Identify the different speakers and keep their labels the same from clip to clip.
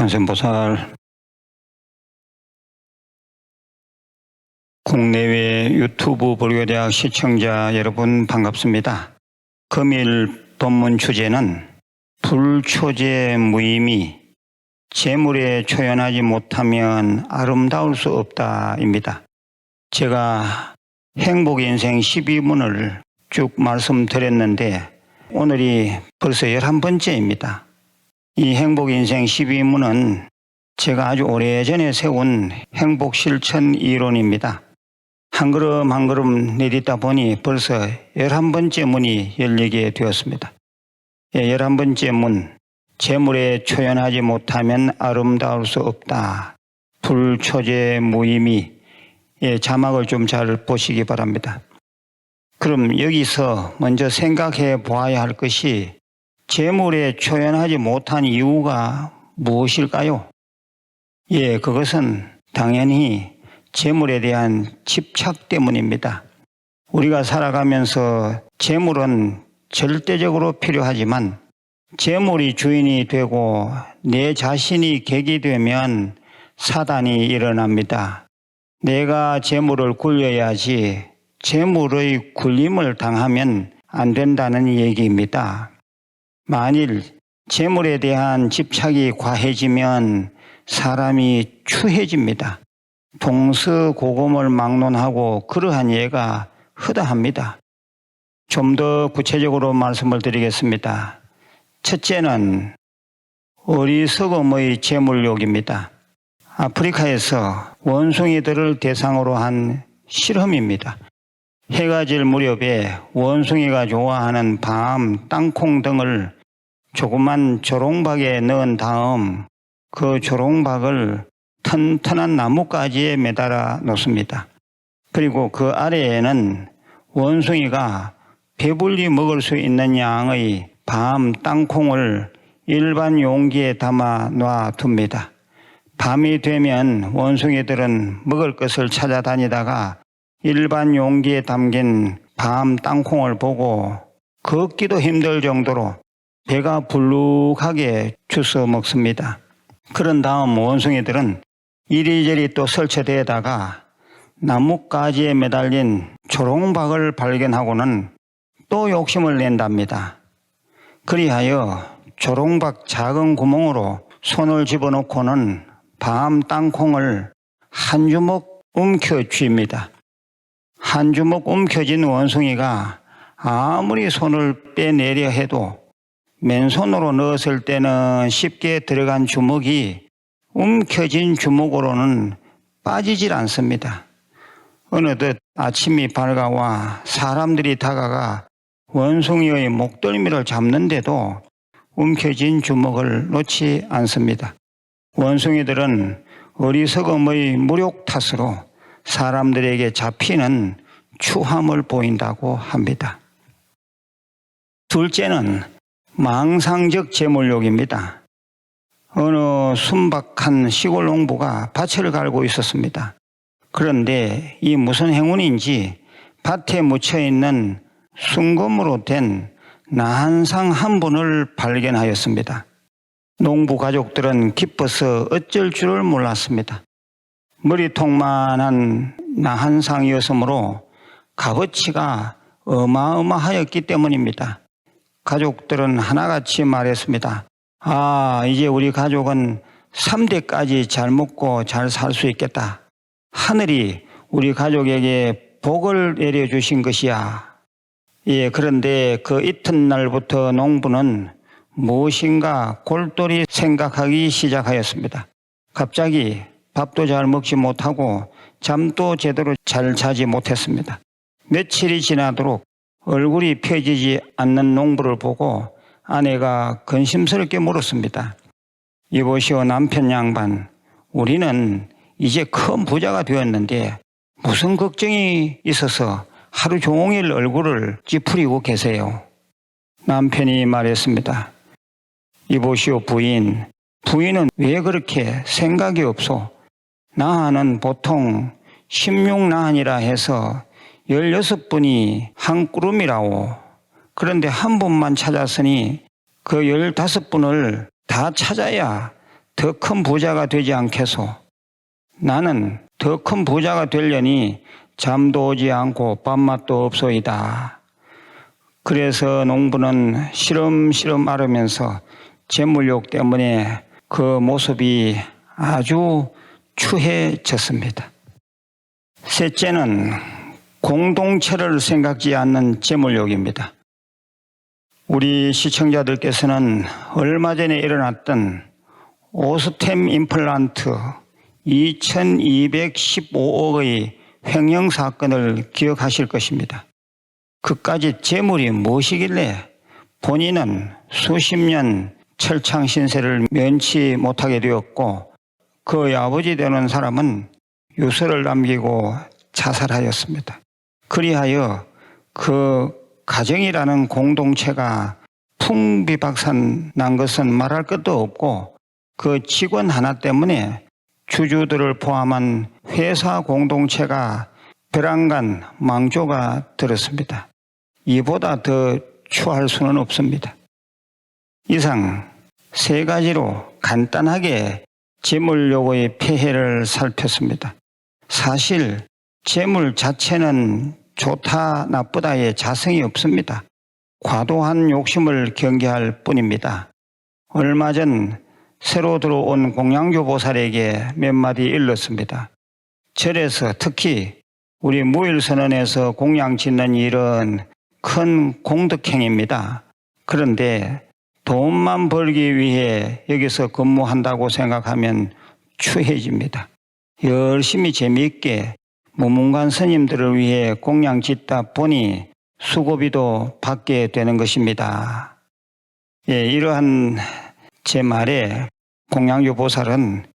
Speaker 1: 관세음보살, 국내외 유튜브 불교대학 시청자 여러분 반갑습니다. 금일 법문 주제는 불초제 무의미, 재물에 초연하지 못하면 아름다울 수 없다입니다. 제가 행복인생 12문을 쭉 말씀드렸는데 오늘이 벌써 11번째입니다. 이 행복인생 12문은 제가 아주 오래전에 세운 행복실천 이론입니다. 한 걸음 한 걸음 내딛다 보니 벌써 11번째 문이 열리게 되었습니다. 11번째 문, 재물에 초연하지 못하면 아름다울 수 없다. 불초제 무의미. 자막을 좀 잘 보시기 바랍니다. 그럼 여기서 먼저 생각해 보아야 할 것이 재물에 초연하지 못한 이유가 무엇일까요? 그것은 당연히 재물에 대한 집착 때문입니다. 우리가 살아가면서 재물은 절대적으로 필요하지만 재물이 주인이 되고 내 자신이 객이 되면 사단이 일어납니다. 내가 재물을 굴려야지 재물의 굴림을 당하면 안 된다는 얘기입니다. 만일 재물에 대한 집착이 과해지면 사람이 추해집니다. 동서고금을 막론하고 그러한 예가 허다합니다. 좀 더 구체적으로 말씀을 드리겠습니다. 첫째는 어리석음의 재물욕입니다. 아프리카에서 원숭이들을 대상으로 한 실험입니다. 해가 질 무렵에 원숭이가 좋아하는 밤, 땅콩 등을 조그만 조롱박에 넣은 다음 그 조롱박을 튼튼한 나뭇가지에 매달아 놓습니다. 그리고 그 아래에는 원숭이가 배불리 먹을 수 있는 양의 밤, 땅콩을 일반 용기에 담아 놔둡니다. 밤이 되면 원숭이들은 먹을 것을 찾아다니다가 일반 용기에 담긴 밤, 땅콩을 보고 걷기도 힘들 정도로 배가 불룩하게 주워 먹습니다. 그런 다음 원숭이들은 이리저리 또 설치되다가 나뭇가지에 매달린 조롱박을 발견하고는 또 욕심을 낸답니다. 그리하여 조롱박 작은 구멍으로 손을 집어넣고는 밤 땅콩을 한 주먹 움켜쥐입니다. 한 주먹 움켜쥔 원숭이가 아무리 손을 빼내려 해도 맨손으로 넣었을 때는 쉽게 들어간 주먹이 움켜진 주먹으로는 빠지질 않습니다. 어느덧 아침이 밝아와 사람들이 다가가 원숭이의 목덜미를 잡는데도 움켜진 주먹을 놓지 않습니다. 원숭이들은 어리석음의 무력 탓으로 사람들에게 잡히는 추함을 보인다고 합니다. 둘째는 망상적 재물욕입니다. 어느 순박한 시골 농부가 밭을 갈고 있었습니다. 그런데 이 무슨 행운인지 밭에 묻혀있는 순금으로 된 나한상 한 분을 발견하였습니다. 농부 가족들은 기뻐서 어쩔 줄을 몰랐습니다. 머리통만한 나한상이었으므로 값어치가 어마어마하였기 때문입니다. 가족들은 하나같이 말했습니다. 이제 우리 가족은 3대까지 잘 먹고 잘 살 수 있겠다. 하늘이 우리 가족에게 복을 내려주신 것이야. 그런데 그 이튿날부터 농부는 무엇인가 골똘히 생각하기 시작하였습니다. 갑자기 밥도 잘 먹지 못하고 잠도 제대로 잘 자지 못했습니다. 며칠이 지나도록 얼굴이 펴지지 않는 농부를 보고 아내가 근심스럽게 물었습니다. 이보시오 남편 양반, 우리는 이제 큰 부자가 되었는데 무슨 걱정이 있어서 하루 종일 얼굴을 찌푸리고 계세요? 남편이 말했습니다. 이보시오 부인은 왜 그렇게 생각이 없소? 나한은 보통 16나한이라 해서 16분이 한 꾸름이라오. 그런데 한 분만 찾았으니 그 15분을 다 찾아야 더 큰 부자가 되지 않겠소. 나는 더 큰 부자가 되려니 잠도 오지 않고 밥맛도 없소이다. 그래서 농부는 시름시름 앓으면서 재물욕 때문에 그 모습이 아주 추해졌습니다. 셋째는 공동체를 생각지 않는 재물욕입니다. 우리 시청자들께서는 얼마 전에 일어났던 오스템 임플란트 2215억의 횡령 사건을 기억하실 것입니다. 그까지 재물이 무엇이길래 본인은 수십 년 철창 신세를 면치 못하게 되었고 그의 아버지 되는 사람은 유서를 남기고 자살하였습니다. 그리하여 그 가정이라는 공동체가 풍비박산 난 것은 말할 것도 없고 그 직원 하나 때문에 주주들을 포함한 회사 공동체가 벼랑간 망조가 들었습니다. 이보다 더 추할 수는 없습니다. 이상 세 가지로 간단하게 재물욕의 폐해를 살폈습니다. 사실 재물 자체는 좋다 나쁘다의 자성이 없습니다. 과도한 욕심을 경계할 뿐입니다. 얼마 전 새로 들어온 공양주 보살에게 몇 마디 일렀습니다. 절에서 특히 우리 무일선언에서 공양 짓는 일은 큰 공덕행입니다. 그런데 돈만 벌기 위해 여기서 근무한다고 생각하면 추해집니다. 열심히 재미있게 무문관 스님들을 위해 공양 짓다 보니 수고비도 받게 되는 것입니다. 이러한 제 말에 공양주 보살은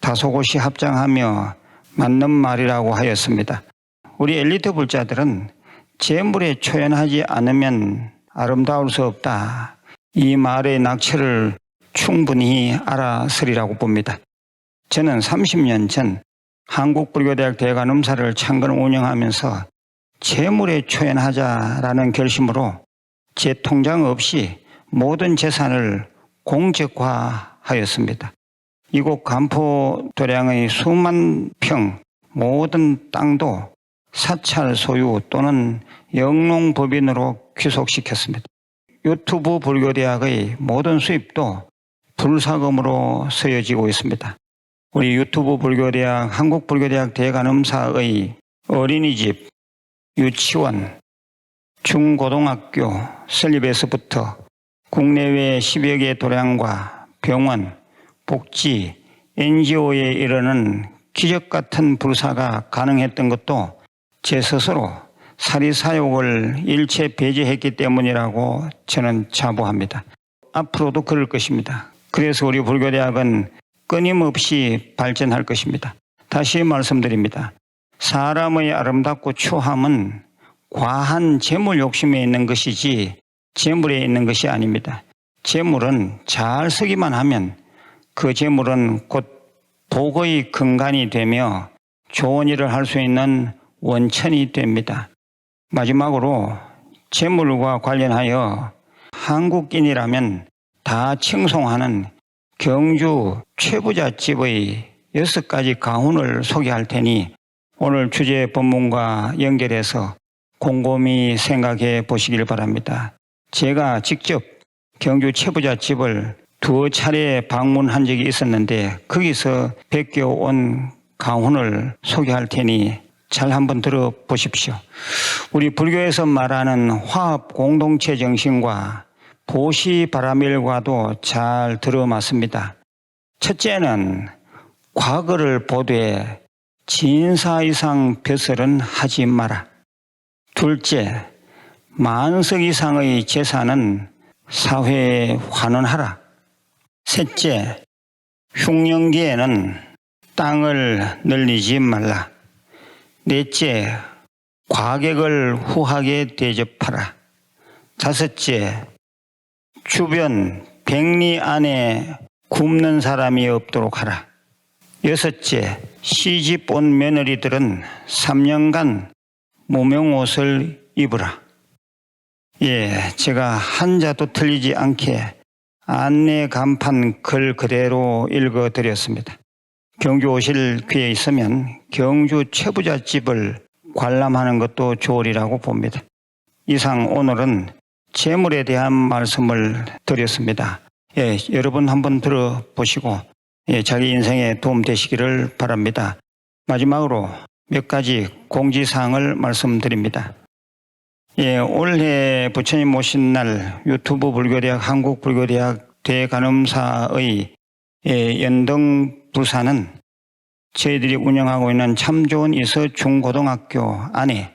Speaker 1: 다소곳이 합장하며 맞는 말이라고 하였습니다. 우리 엘리트 불자들은 재물에 초연하지 않으면 아름다울 수 없다. 이 말의 낙처를 충분히 알아서리라고 봅니다. 저는 30년 전 한국불교대학 대관음사를 창건 운영하면서 재물에 초연하자라는 결심으로 제 통장 없이 모든 재산을 공적화하였습니다. 이곳 간포도량의 수만 평 모든 땅도 사찰 소유 또는 영농법인으로 귀속시켰습니다. 유튜브 불교대학의 모든 수입도 불사금으로 쓰여지고 있습니다. 우리 유튜브 불교대학, 한국불교대학 대관음사의 어린이집, 유치원, 중고등학교 설립에서부터 국내외 10여 개 도량과 병원, 복지, NGO에 이르는 기적 같은 불사가 가능했던 것도 제 스스로 사리사욕을 일체 배제했기 때문이라고 저는 자부합니다. 앞으로도 그럴 것입니다. 그래서 우리 불교대학은 끊임없이 발전할 것입니다. 다시 말씀드립니다. 사람의 아름답고 추함은 과한 재물 욕심에 있는 것이지 재물에 있는 것이 아닙니다. 재물은 잘 쓰기만 하면 그 재물은 곧 복의 근간이 되며 좋은 일을 할 수 있는 원천이 됩니다. 마지막으로 재물과 관련하여 한국인이라면 다 칭송하는 경주 최부잣집의 6가지 가훈을 소개할 테니 오늘 주제 본문과 연결해서 곰곰이 생각해 보시길 바랍니다. 제가 직접 경주 최부잣집을 2차례 방문한 적이 있었는데 거기서 베껴온 가훈을 소개할 테니 잘 한번 들어보십시오. 우리 불교에서 말하는 화합 공동체 정신과 보시바라밀과도 잘 들어맞습니다. 첫째는 과거를 보되 진사 이상 벼슬은 하지 마라. 둘째, 만석 이상의 재산은 사회에 환원하라. 셋째, 흉년기에는 땅을 늘리지 말라. 넷째, 과객을 후하게 대접하라. 다섯째, 주변 100리 안에 굶는 사람이 없도록 하라. 여섯째, 시집 온 며느리들은 3년간 무명옷을 입으라. 제가 한자도 틀리지 않게 안내 간판 글 그대로 읽어드렸습니다. 경주 오실 기회 있으면 경주 최부잣집을 관람하는 것도 좋으리라고 봅니다. 이상 오늘은 재물에 대한 말씀을 드렸습니다. 여러분 한번 들어보시고 자기 인생에 도움 되시기를 바랍니다. 마지막으로 몇 가지 공지사항을 말씀드립니다. 올해 부처님 모신 날 유튜브 불교대학 한국불교대학 대간음사의 연등 불사는 저희들이 운영하고 있는 참 좋은 이서 중고등학교 안에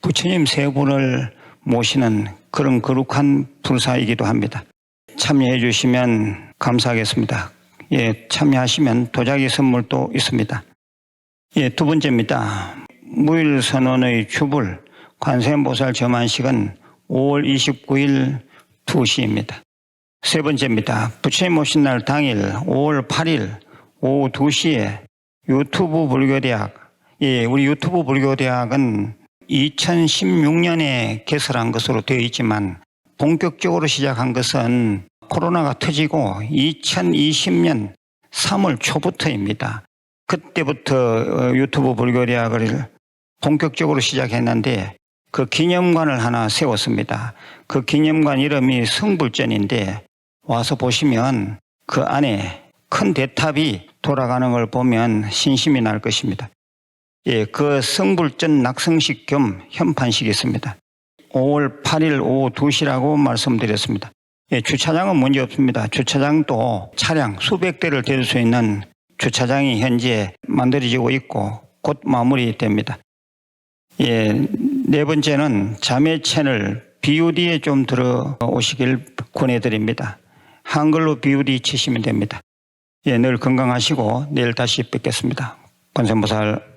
Speaker 1: 부처님 세 분을 모시는 그런 거룩한 불사이기도 합니다. 참여해 주시면 감사하겠습니다. 참여하시면 도자기 선물도 있습니다. 두 번째입니다. 무일선언의 주불 관세음보살 점안식은 5월 29일 2시입니다. 세 번째입니다. 부처님 오신 날 당일 5월 8일 오후 2시에 유튜브 불교대학, 우리 유튜브 불교대학은 2016년에 개설한 것으로 되어 있지만 본격적으로 시작한 것은 코로나가 터지고 2020년 3월 초부터입니다. 그때부터 유튜브 불교대학을 본격적으로 시작했는데 그 기념관을 하나 세웠습니다. 그 기념관 이름이 성불전인데 와서 보시면 그 안에 큰 대탑이 돌아가는 걸 보면 신심이 날 것입니다. 그 성불전 낙성식 겸 현판식이 있습니다. 5월 8일 오후 2시라고 말씀드렸습니다. 주차장은 문제 없습니다. 주차장도 차량 수백 대를 댈 수 있는 주차장이 현재 만들어지고 있고 곧 마무리됩니다. 네 번째는 자매 채널 BUD에 좀 들어오시길 권해드립니다. 한글로 BUD 치시면 됩니다. 늘 건강하시고 내일 다시 뵙겠습니다. 관세음보살